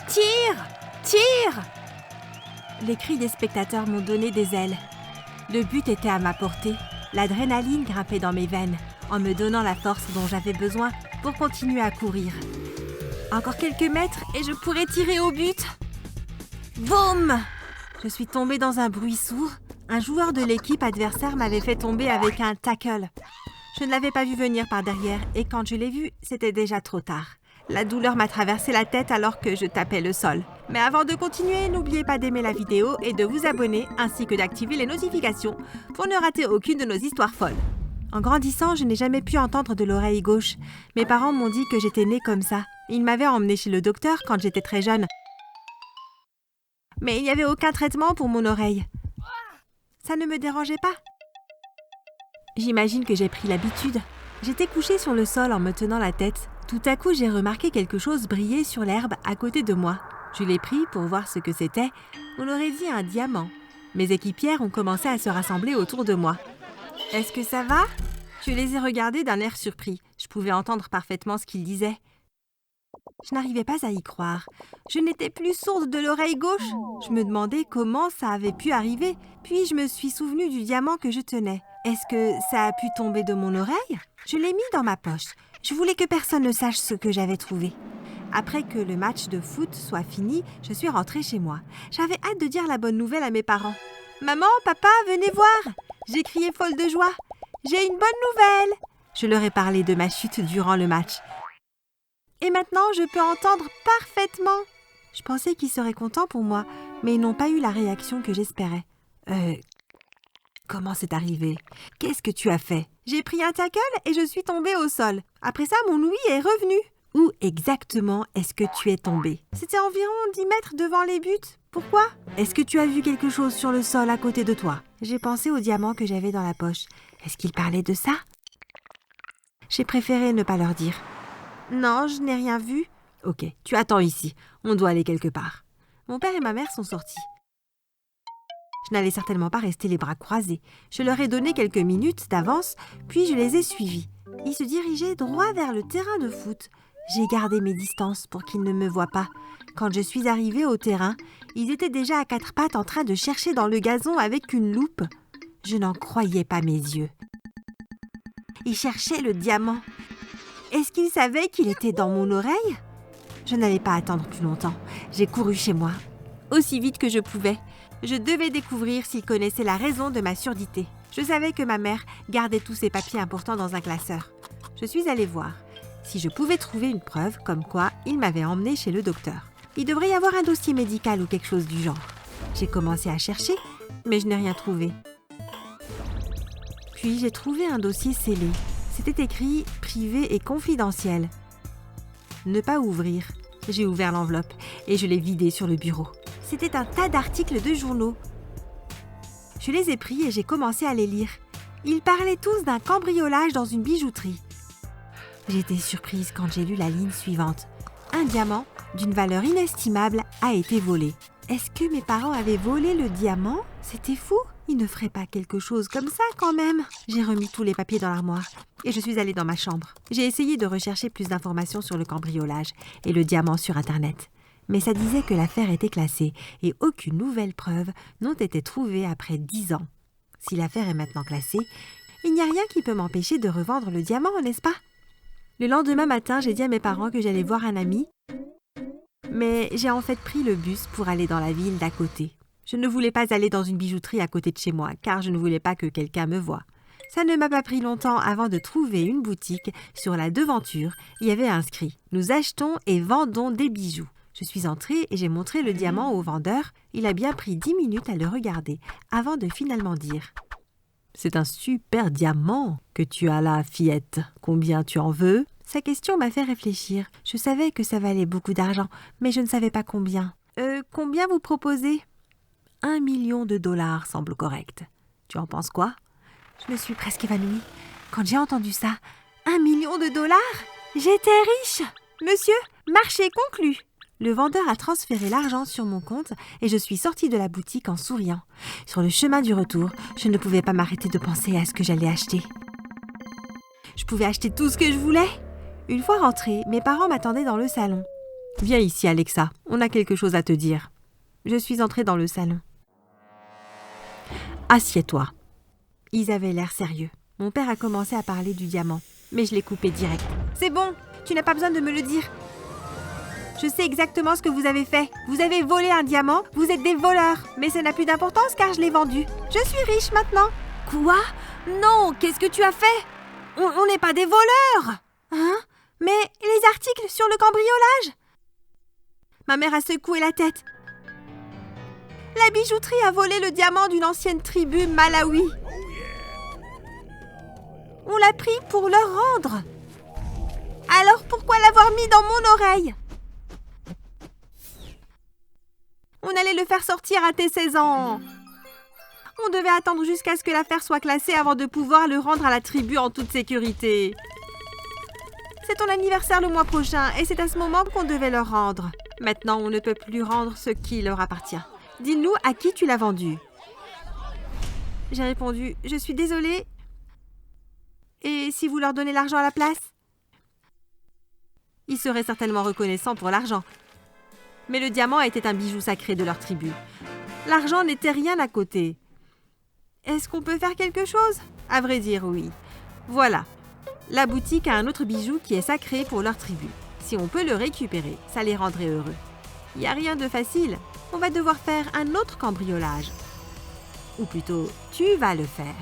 Tire! Tire! Les cris des spectateurs m'ont donné des ailes. Le but était à ma portée. L'adrénaline grimpait dans mes veines, en me donnant la force dont j'avais besoin pour continuer à courir. Encore quelques mètres et je pourrais tirer au but. Boum! Je suis tombée dans un bruit sourd. Un joueur de l'équipe adversaire m'avait fait tomber avec un tackle. Je ne l'avais pas vu venir par derrière et quand je l'ai vu, c'était déjà trop tard. La douleur m'a traversé la tête alors que je tapais le sol. Mais avant de continuer, n'oubliez pas d'aimer la vidéo et de vous abonner ainsi que d'activer les notifications pour ne rater aucune de nos histoires folles. En grandissant, je n'ai jamais pu entendre de l'oreille gauche. Mes parents m'ont dit que j'étais née comme ça. Ils m'avaient emmenée chez le docteur quand j'étais très jeune. Mais il n'y avait aucun traitement pour mon oreille. Ça ne me dérangeait pas. J'imagine que j'ai pris l'habitude. J'étais couchée sur le sol en me tenant la tête. Tout à coup, j'ai remarqué quelque chose briller sur l'herbe à côté de moi. Je l'ai pris pour voir ce que c'était. On aurait dit un diamant. Mes équipières ont commencé à se rassembler autour de moi. « Est-ce que ça va ?» Je les ai regardées d'un air surpris. Je pouvais entendre parfaitement ce qu'ils disaient. Je n'arrivais pas à y croire. Je n'étais plus sourde de l'oreille gauche. Je me demandais comment ça avait pu arriver. Puis je me suis souvenue du diamant que je tenais. Est-ce que ça a pu tomber de mon oreille? Je l'ai mis dans ma poche. Je voulais que personne ne sache ce que j'avais trouvé. Après que le match de foot soit fini, je suis rentrée chez moi. J'avais hâte de dire la bonne nouvelle à mes parents. « Maman, papa, venez voir !» J'ai crié folle de joie. « J'ai une bonne nouvelle !» Je leur ai parlé de ma chute durant le match. Et maintenant, je peux entendre parfaitement. Je pensais qu'ils seraient contents pour moi, mais ils n'ont pas eu la réaction que j'espérais. Comment c'est arrivé? Qu'est-ce que tu as fait? J'ai pris un tackle et je suis tombée au sol. Après ça, mon ouïe est revenu. Où exactement est-ce que tu es tombée? C'était environ 10 mètres devant les buts. Pourquoi? Est-ce que tu as vu quelque chose sur le sol à côté de toi? J'ai pensé au diamant que j'avais dans la poche. Est-ce qu'ils parlaient de ça? J'ai préféré ne pas leur dire. Non, je n'ai rien vu. Ok, tu attends ici. On doit aller quelque part. Mon père et ma mère sont sortis. Je n'allais certainement pas rester les bras croisés. Je leur ai donné quelques minutes d'avance, puis je les ai suivis. Ils se dirigeaient droit vers le terrain de foot. J'ai gardé mes distances pour qu'ils ne me voient pas. Quand je suis arrivée au terrain, ils étaient déjà à quatre pattes en train de chercher dans le gazon avec une loupe. Je n'en croyais pas mes yeux. Ils cherchaient le diamant. Est-ce qu'ils savaient qu'il était dans mon oreille? Je n'allais pas attendre plus longtemps. J'ai couru chez moi, aussi vite que je pouvais. Je devais découvrir s'ils connaissaient la raison de ma surdité. Je savais que ma mère gardait tous ses papiers importants dans un classeur. Je suis allée voir si je pouvais trouver une preuve comme quoi il m'avait emmenée chez le docteur. Il devrait y avoir un dossier médical ou quelque chose du genre. J'ai commencé à chercher, mais je n'ai rien trouvé. Puis j'ai trouvé un dossier scellé. C'était écrit « privé et confidentiel ». Ne pas ouvrir. J'ai ouvert l'enveloppe et je l'ai vidée sur le bureau. C'était un tas d'articles de journaux. Je les ai pris et j'ai commencé à les lire. Ils parlaient tous d'un cambriolage dans une bijouterie. J'étais surprise quand j'ai lu la ligne suivante. Un diamant d'une valeur inestimable a été volé. Est-ce que mes parents avaient volé le diamant? C'était fou. Ils ne feraient pas quelque chose comme ça quand même. J'ai remis tous les papiers dans l'armoire et je suis allée dans ma chambre. J'ai essayé de rechercher plus d'informations sur le cambriolage et le diamant sur Internet. Mais ça disait que l'affaire était classée et aucune nouvelle preuve n'ont été trouvées après 10 ans. Si l'affaire est maintenant classée, il n'y a rien qui peut m'empêcher de revendre le diamant, n'est-ce pas? Le lendemain matin, j'ai dit à mes parents que j'allais voir un ami, mais j'ai en fait pris le bus pour aller dans la ville d'à côté. Je ne voulais pas aller dans une bijouterie à côté de chez moi, car je ne voulais pas que quelqu'un me voie. Ça ne m'a pas pris longtemps avant de trouver une boutique. Sur la devanture, il y avait inscrit « Nous achetons et vendons des bijoux ». Je suis entrée et j'ai montré le diamant au vendeur. Il a bien pris 10 minutes à le regarder avant de finalement dire « C'est un super diamant que tu as là, fillette. Combien tu en veux ?» Sa question m'a fait réfléchir. Je savais que ça valait beaucoup d'argent, mais je ne savais pas combien. Combien vous proposez ? 1 million de dollars semble correct. Tu en penses quoi? Je me suis presque évanouie. Quand j'ai entendu ça, 1 million de dollars? J'étais riche! Monsieur, marché conclu! Le vendeur a transféré l'argent sur mon compte et je suis sortie de la boutique en souriant. Sur le chemin du retour, je ne pouvais pas m'arrêter de penser à ce que j'allais acheter. Je pouvais acheter tout ce que je voulais. Une fois rentrée, mes parents m'attendaient dans le salon. Viens ici, Alexa, on a quelque chose à te dire. Je suis entrée dans le salon. Assieds-toi. Ils avaient l'air sérieux. Mon père a commencé à parler du diamant, mais je l'ai coupé direct. C'est bon, tu n'as pas besoin de me le dire. Je sais exactement ce que vous avez fait. Vous avez volé un diamant, vous êtes des voleurs. Mais ça n'a plus d'importance car je l'ai vendu. Je suis riche maintenant. Quoi? Non, qu'est-ce que tu as fait? On n'est pas des voleurs. Hein? Mais les articles sur le cambriolage? Ma mère a secoué la tête. La bijouterie a volé le diamant d'une ancienne tribu Malawi. On l'a pris pour le rendre. Alors pourquoi l'avoir mis dans mon oreille? On allait le faire sortir à tes 16 ans. On devait attendre jusqu'à ce que l'affaire soit classée avant de pouvoir le rendre à la tribu en toute sécurité. C'est ton anniversaire le mois prochain et c'est à ce moment qu'on devait le rendre. Maintenant, on ne peut plus rendre ce qui leur appartient. Dis-nous à qui tu l'as vendu. J'ai répondu, je suis désolée. Et si vous leur donnez l'argent à la place? Ils seraient certainement reconnaissants pour l'argent. Mais le diamant était un bijou sacré de leur tribu. L'argent n'était rien à côté. Est-ce qu'on peut faire quelque chose? À vrai dire, oui. Voilà. La boutique a un autre bijou qui est sacré pour leur tribu. Si on peut le récupérer, ça les rendrait heureux. Il n'y a rien de facile. On va devoir faire un autre cambriolage. Ou plutôt, tu vas le faire.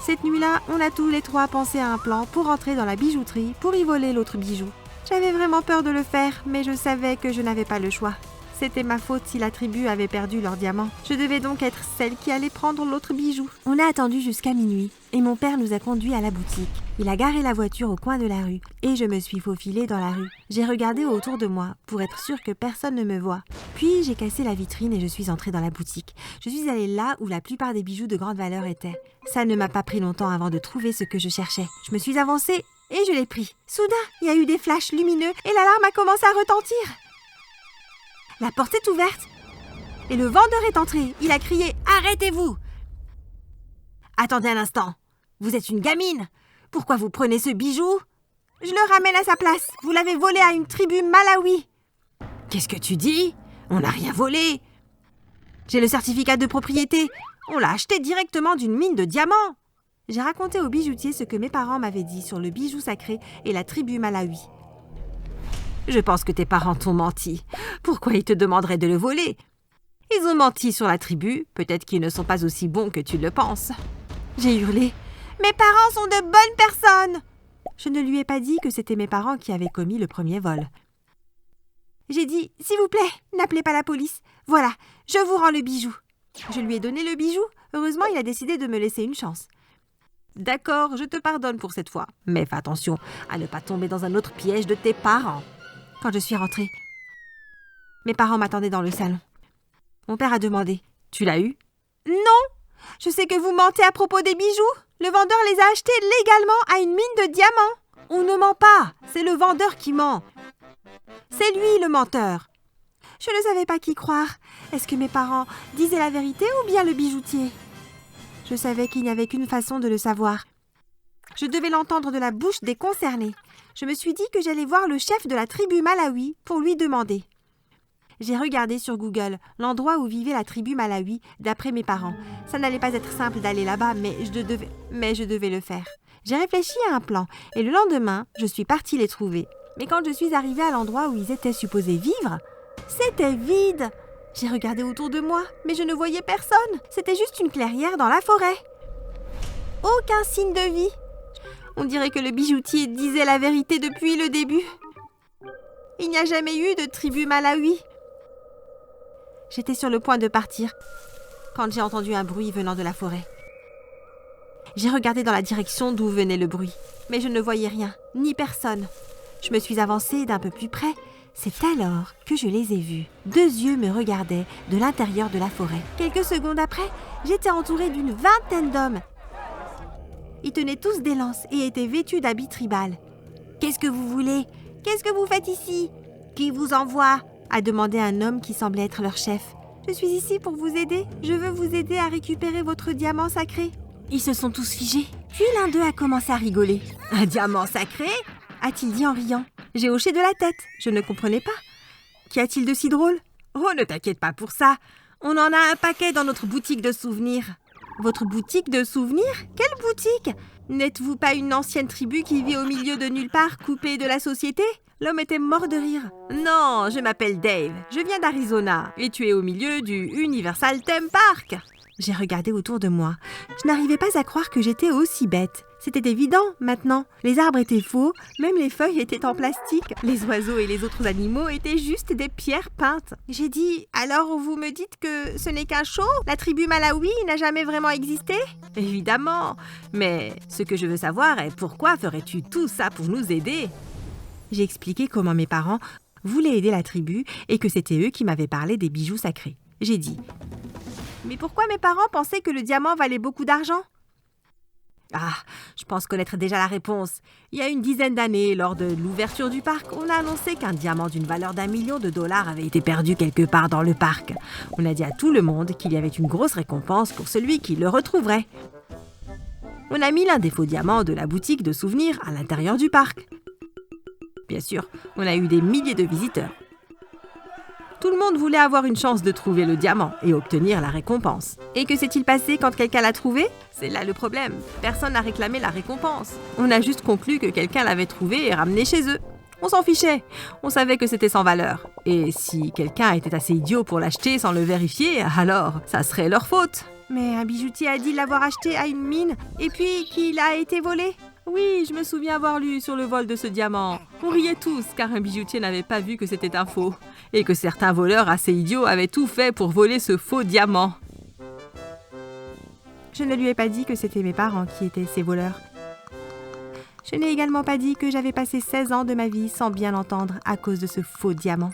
Cette nuit-là, on a tous les trois pensé à un plan pour entrer dans la bijouterie pour y voler l'autre bijou. J'avais vraiment peur de le faire, mais je savais que je n'avais pas le choix. C'était ma faute si la tribu avait perdu leur diamant. Je devais donc être celle qui allait prendre l'autre bijou. On a attendu jusqu'à minuit et mon père nous a conduits à la boutique. Il a garé la voiture au coin de la rue et je me suis faufilée dans la rue. J'ai regardé autour de moi pour être sûre que personne ne me voit. Puis j'ai cassé la vitrine et je suis entrée dans la boutique. Je suis allée là où la plupart des bijoux de grande valeur étaient. Ça ne m'a pas pris longtemps avant de trouver ce que je cherchais. Je me suis avancée et je l'ai pris. Soudain, il y a eu des flashs lumineux et l'alarme a commencé à retentir. La porte est ouverte et le vendeur est entré. Il a crié « Arrêtez-vous !» Attendez un instant. Vous êtes une gamine. Pourquoi vous prenez ce bijou? Je le ramène à sa place. Vous l'avez volé à une tribu Malawi. Qu'est-ce que tu dis? On n'a rien volé. J'ai le certificat de propriété. On l'a acheté directement d'une mine de diamants. J'ai raconté au bijoutier ce que mes parents m'avaient dit sur le bijou sacré et la tribu Malawi. Je pense que tes parents t'ont menti. Pourquoi ils te demanderaient de le voler? Ils ont menti sur la tribu. Peut-être qu'ils ne sont pas aussi bons que tu le penses. J'ai hurlé. Mes parents sont de bonnes personnes. Je ne lui ai pas dit que c'était mes parents qui avaient commis le premier vol. J'ai dit, s'il vous plaît, n'appelez pas la police. Voilà, je vous rends le bijou. Je lui ai donné le bijou. Heureusement, il a décidé de me laisser une chance. D'accord, je te pardonne pour cette fois. Mais fais attention à ne pas tomber dans un autre piège de tes parents. Quand je suis rentrée, mes parents m'attendaient dans le salon. Mon père a demandé, « Tu l'as eu ?»« Non, je sais que vous mentez à propos des bijoux. Le vendeur les a achetés légalement à une mine de diamants. On ne ment pas, c'est le vendeur qui ment. C'est lui le menteur. » Je ne savais pas qui croire. Est-ce que mes parents disaient la vérité ou bien le bijoutier? Je savais qu'il n'y avait qu'une façon de le savoir. Je devais l'entendre de la bouche des concernés. Je me suis dit que j'allais voir le chef de la tribu Malawi pour lui demander. J'ai regardé sur Google l'endroit où vivait la tribu Malawi d'après mes parents. Ça n'allait pas être simple d'aller là-bas, mais je devais le faire. J'ai réfléchi à un plan et le lendemain, je suis partie les trouver. Mais quand je suis arrivée à l'endroit où ils étaient supposés vivre, c'était vide. J'ai regardé autour de moi, mais je ne voyais personne. C'était juste une clairière dans la forêt. Aucun signe de vie. On dirait que le bijoutier disait la vérité depuis le début. Il n'y a jamais eu de tribu Malawi. J'étais sur le point de partir quand j'ai entendu un bruit venant de la forêt. J'ai regardé dans la direction d'où venait le bruit, mais je ne voyais rien, ni personne. Je me suis avancée d'un peu plus près. C'est alors que je les ai vus. 2 yeux me regardaient de l'intérieur de la forêt. Quelques secondes après, j'étais entourée d'une vingtaine d'hommes. Ils tenaient tous des lances et étaient vêtus d'habits tribales. « Qu'est-ce que vous voulez? Qu'est-ce que vous faites ici? Qui vous envoie ?» a demandé un homme qui semblait être leur chef. « Je suis ici pour vous aider. Je veux vous aider à récupérer votre diamant sacré. » Ils se sont tous figés. Puis l'un d'eux a commencé à rigoler. « Un diamant sacré ?» a-t-il dit en riant. J'ai hoché de la tête. Je ne comprenais pas. « Qu'y a-t-il de si drôle? Oh, ne t'inquiète pas pour ça. On en a un paquet dans notre boutique de souvenirs. Votre boutique de souvenirs? Quelle boutique? N'êtes-vous pas une ancienne tribu qui vit au milieu de nulle part, coupée de la société? L'homme était mort de rire. Non, je m'appelle Dave, je viens d'Arizona et tu es au milieu du Universal Theme Park. J'ai regardé autour de moi. Je n'arrivais pas à croire que j'étais aussi bête. C'était évident, maintenant. Les arbres étaient faux, même les feuilles étaient en plastique. Les oiseaux et les autres animaux étaient juste des pierres peintes. J'ai dit, alors vous me dites que ce n'est qu'un show? La tribu Malawi n'a jamais vraiment existé? Évidemment. Mais ce que je veux savoir est pourquoi ferais-tu tout ça pour nous aider? J'ai expliqué comment mes parents voulaient aider la tribu et que c'était eux qui m'avaient parlé des bijoux sacrés. J'ai dit, mais pourquoi mes parents pensaient que le diamant valait beaucoup d'argent? Ah, je pense connaître déjà la réponse. Il y a une dizaine d'années, lors de l'ouverture du parc, on a annoncé qu'un diamant d'une valeur d'1 million de dollars avait été perdu quelque part dans le parc. On a dit à tout le monde qu'il y avait une grosse récompense pour celui qui le retrouverait. On a mis l'un des faux diamants de la boutique de souvenirs à l'intérieur du parc. Bien sûr, on a eu des milliers de visiteurs. Tout le monde voulait avoir une chance de trouver le diamant et obtenir la récompense. Et que s'est-il passé quand quelqu'un l'a trouvé? C'est là le problème. Personne n'a réclamé la récompense. On a juste conclu que quelqu'un l'avait trouvé et ramené chez eux. On s'en fichait. On savait que c'était sans valeur. Et si quelqu'un était assez idiot pour l'acheter sans le vérifier, alors ça serait leur faute. Mais un bijoutier a dit l'avoir acheté à une mine et puis qu'il a été volé. Oui, je me souviens avoir lu sur le vol de ce diamant. On riait tous car un bijoutier n'avait pas vu que c'était un faux. Et que certains voleurs assez idiots avaient tout fait pour voler ce faux diamant. Je ne lui ai pas dit que c'était mes parents qui étaient ces voleurs. Je n'ai également pas dit que j'avais passé 16 ans de ma vie sans bien l'entendre à cause de ce faux diamant.